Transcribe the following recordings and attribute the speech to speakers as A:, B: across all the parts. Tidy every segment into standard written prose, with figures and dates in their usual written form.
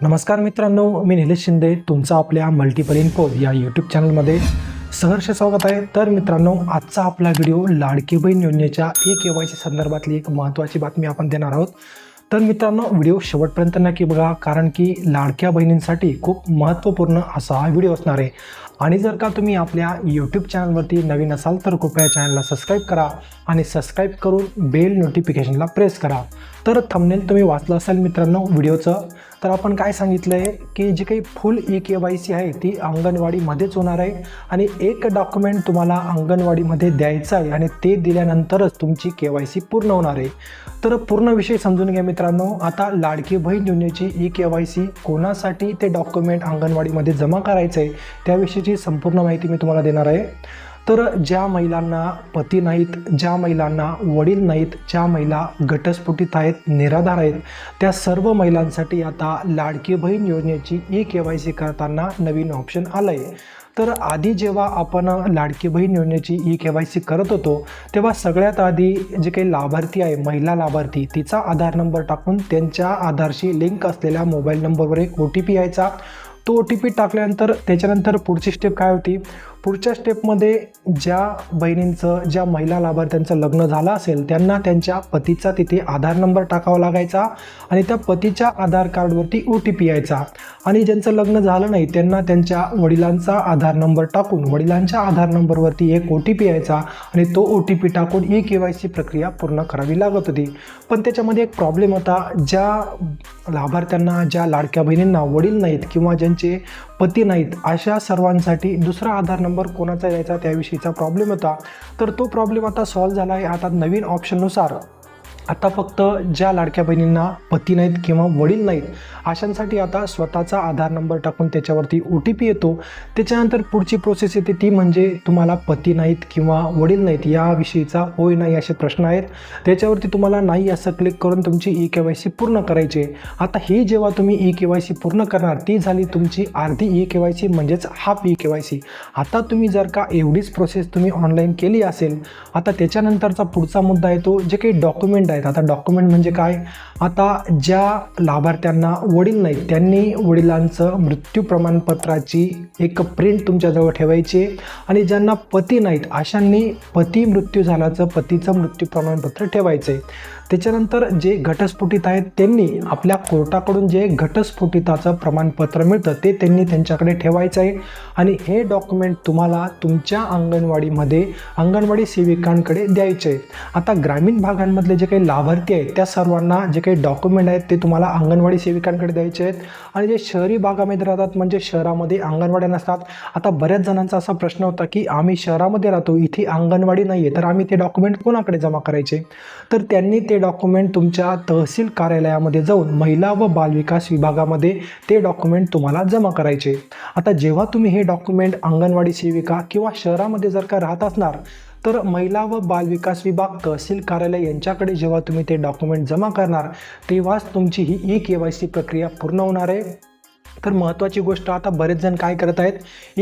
A: नमस्कार मित्रांनो, मी निलेश शिंदे तुमचा आपल्या मल्टिपल इन्फो या यूट्यूब चॅनलमध्ये सहर्ष स्वागत आहे। तर मित्रांनो, आजचा आपला व्हिडिओ लाडकी बहीण योजनेच्या KYC संदर्भातली एक महत्त्वाची बातमी आपण देणार आहोत। तर मित्रांनो, व्हिडिओ शेवटपर्यंत नक्की बघा, कारण की लाडक्या बहिणींसाठी खूप महत्त्वपूर्ण असा हा व्हिडिओ असणार आहे। आणि जर का तुम्ही आपल्या यूट्यूब चॅनलवरती नवीन असाल तर कृपया चॅनलला सबस्क्राईब करा आणि सबस्क्राईब करून बेल नोटिफिकेशनला प्रेस करा। तर थंबनेल तुम्ही वाचलं असाल मित्रांनो व्हिडिओचं। तर आपण काय सांगितलं आहे की जी काही फुल KYC आहे ती अंगणवाडीमध्येच होणार आहे आणि एक डॉक्युमेंट तुम्हाला अंगणवाडीमध्ये द्यायचं आहे आणि ते दिल्यानंतरच तुमची KYC पूर्ण होणार आहे। तर पूर्ण विषय समजून घ्या मित्रांनो। आता लाडकी बहीण योजनेची KYC कोणासाठी ते डॉक्युमेंट अंगणवाडीमध्ये जमा करायचं आहे त्याविषयीची संपूर्ण माहिती मी तुम्हाला देणार आहे। तर ज्या महिलांना पती नाहीत, ज्या महिलांना वडील नाहीत, ज्या महिला घटस्फोटित आहेत, निराधार आहेत, त्या सर्व महिलांसाठी आता लाडकी बहीण योजनेची KYC करताना नवीन ऑप्शन आलं आहे। तर आधी जेव्हा आपण लाडकी बहीण योजनेची KYC करत होतो तेव्हा सगळ्यात आधी जे काही लाभार्थी आहे, महिला लाभार्थी, तिचा आधार नंबर टाकून त्यांच्या आधारशी लिंक असलेल्या मोबाईल नंबरवर एक OTP यायचा। तो OTP टाकल्यानंतर त्याच्यानंतर पुढची स्टेप काय होती? पुढच्या स्टेपमध्ये ज्या बहिणींचं, ज्या महिला लाभार्थ्यांचं लग्न झालं असेल त्यांना त्यांच्या पतीचा तिथे आधार नंबर टाकावा लागायचा आणि त्या पतीच्या आधार कार्डवरती OTP यायचा। आणि ज्यांचं लग्न झालं नाही त्यांना त्यांच्या वडिलांचा आधार नंबर टाकून वडिलांच्या आधार नंबरवरती एक OTP यायचा आणि तो OTP टाकून KYC प्रक्रिया पूर्ण करावी लागत होती। पण त्याच्यामध्ये एक प्रॉब्लेम होता। ज्या लाभार्थ्यांना, ज्या लाडक्या बहिणींना वडील नाहीत किंवा ज्यांचे पती नाहीत अशा सर्वांसाठी दुसरा आधार नंबर कोणाचा यायचा त्याविषयीचा प्रॉब्लेम होता। तर तो प्रॉब्लेम आता सॉल्व्ह झाला आहे। आता नवीन ऑप्शननुसार आता फक्त ज्या लाडक्या बहिणींना पती नाहीत किंवा वडील नाहीत अशांसाठी आता स्वतःचा आधार नंबर टाकून त्याच्यावरती OTP येतो। त्याच्यानंतर पुढची प्रोसेस येते ती म्हणजे तुम्हाला पती नाहीत किंवा वडील नाहीत याविषयीचा होय नाही असे प्रश्न आहेत, त्याच्यावरती तुम्हाला नाही असं क्लिक करून तुमची KYC पूर्ण करायची आहे। आता ही जेव्हा तुम्ही KYC पूर्ण करणार ती झाली तुमची अर्धी KYC म्हणजेच हाफ KYC। आता तुम्ही जर का एवढीच प्रोसेस तुम्ही ऑनलाईन केली असेल, आता त्याच्यानंतरचा पुढचा मुद्दा येतो जे काही डॉक्युमेंट आहेत। आता डॉक्युमेंट म्हणजे काय? आता ज्या लाभार्थ्यांना वडील नाहीत त्यांनी वडिलांचं मृत्यू प्रमाणपत्राची एक प्रिंट तुमच्याजवळ ठेवायची आणि ज्यांना पती नाहीत अशांनी पती मृत्यू झाल्याचं पतीचं मृत्यू प्रमाणपत्र ठेवायचं आहे। त्याच्यानंतर जे घटस्फोटित आहेत त्यांनी आपल्या कोर्टाकडून जे घटस्फोटिताचं प्रमाणपत्र मिळतं ते त्यांनी त्यांच्याकडे ठेवायचं आहे आणि हे डॉक्युमेंट तुम्हाला तुमच्या अंगणवाडीमध्ये अंगणवाडी सेविकांकडे द्यायचे आहे। आता ग्रामीण भागांमधले जे काही लाभार्थी आहेत त्या सर्वांना जे काही डॉक्युमेंट आहेत ते तुम्हाला अंगणवाडी सेविकांकडे द्यायचे आहेत आणि जे शहरी भागामध्ये राहतात म्हणजे शहरामध्ये अंगणवाड्या नसतात। आता बऱ्याच जणांचा असा प्रश्न होता की आम्ही शहरामध्ये राहतो, इथे अंगणवाडी नाही आहे, तर आम्ही ते डॉक्युमेंट कोणाकडे जमा करायचे? तर त्यांनी ते डॉक्युमेंट तुमच्या तहसील कार्यालयामध्ये जाऊन महिला व बालविकास विभागामध्ये ते डॉक्युमेंट तुम्हाला जमा करायचे। आता जेव्हा तुम्ही हे डॉक्युमेंट अंगणवाडी सेविका किंवा शहरामध्ये जर का राहत असणार तर महिला व बालविकास विभाग, तहसील कार्यालय यांच्याकडे जेव्हा तुम्ही ते डॉक्युमेंट जमा करणार तेव्हाच तुमची ही KYC प्रक्रिया पूर्ण होणार आहे। तर महत्त्वाची गोष्ट, आता बरेच जण काय करत आहेत,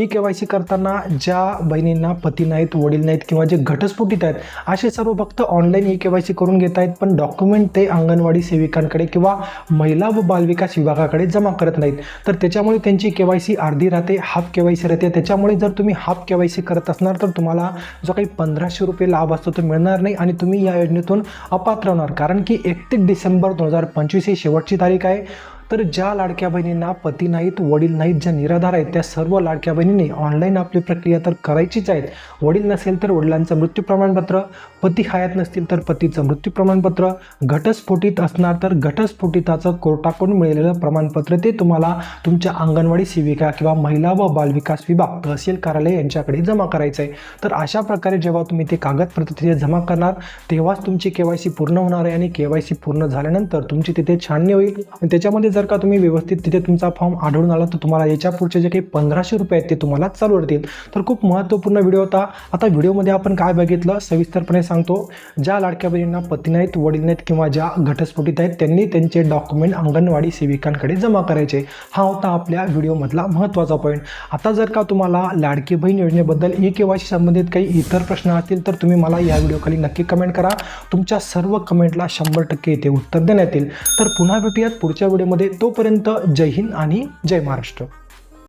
A: KYC करताना ज्या बहिणींना पती नाहीत, वडील नाहीत किंवा जे घटस्फोटित आहेत असे सर्व फक्त ऑनलाईन KYC करून घेत आहेत, पण डॉक्युमेंट ते अंगणवाडी सेविकांकडे किंवा महिला व बालविकास विभागाकडे जमा करत नाहीत। तर त्याच्यामुळे त्यांची KYC अर्धी राहते, हाफ KYC राहते। त्याच्यामुळे जर तुम्ही हाफ KYC करत असणार तर तुम्हाला जो काही 1500 रुपये लाभ असतो तो मिळणार नाही आणि तुम्ही या योजनेतून अपात्र होणार, कारण की 31 डिसेंबर 2025 ही शेवटची तारीख आहे। तर ज्या लाडक्या बहिणींना पती नाहीत, वडील नाहीत, ज्या निराधार आहेत त्या सर्व लाडक्या बहिणींनी ऑनलाईन आपली प्रक्रिया तर करायचीच आहेत। वडील नसेल तर वडिलांचं मृत्यू प्रमाणपत्र, पती हयात नसतील तर पतीचं मृत्यू प्रमाणपत्र, घटस्फोटित असणार तर घटस्फोटिताचं कोर्टाकडून मिळालेलं प्रमाणपत्र ते तुम्हाला तुमच्या अंगणवाडी सेविका किंवा महिला व बालविकास विभाग, तहसील कार्यालय यांच्याकडे जमा करायचं आहे। तर अशा प्रकारे जेव्हा तुम्ही ते कागदपत्र तिथे जमा करणार तेव्हाच तुमची KYC पूर्ण होणार आहे आणि KYC पूर्ण झाल्यानंतर तुमची तिथे छाननी होईल आणि त्याच्यामध्ये जर का तुम्ही व्यवस्थित तिथे तुमचा फॉर्म आढळून आला तर तुम्हाला याच्या पुढचे जे काही 1500 रुपये आहेत ते तुम्हाला चालू राहतील। तर खूप महत्त्वपूर्ण व्हिडिओ होता। आता व्हिडिओमध्ये आपण काय बघितलं सविस्तरपणे सांगतो। ज्या लाडक्या बहिणींना पती नाहीत, वडील नाहीत किंवा ज्या घटस्फोटित आहेत त्यांनी त्यांचे डॉक्युमेंट अंगणवाडी सेविकांकडे जमा करायचे। हा होता आपल्या व्हिडिओमधला महत्त्वाचा पॉईंट। आता जर का तुम्हाला लाडकी बहीण योजनेबद्दल KYC संबंधित काही इतर प्रश्न असतील तर तुम्ही मला या व्हिडिओखाली नक्की कमेंट करा। तुमच्या सर्व कमेंटला 100% इथे उत्तर देण्यात येईल। तर पुन्हा भेटूयात पुढच्या व्हिडिओमध्ये। तोपर्यंत जय हिंद आणि जय महाराष्ट्र.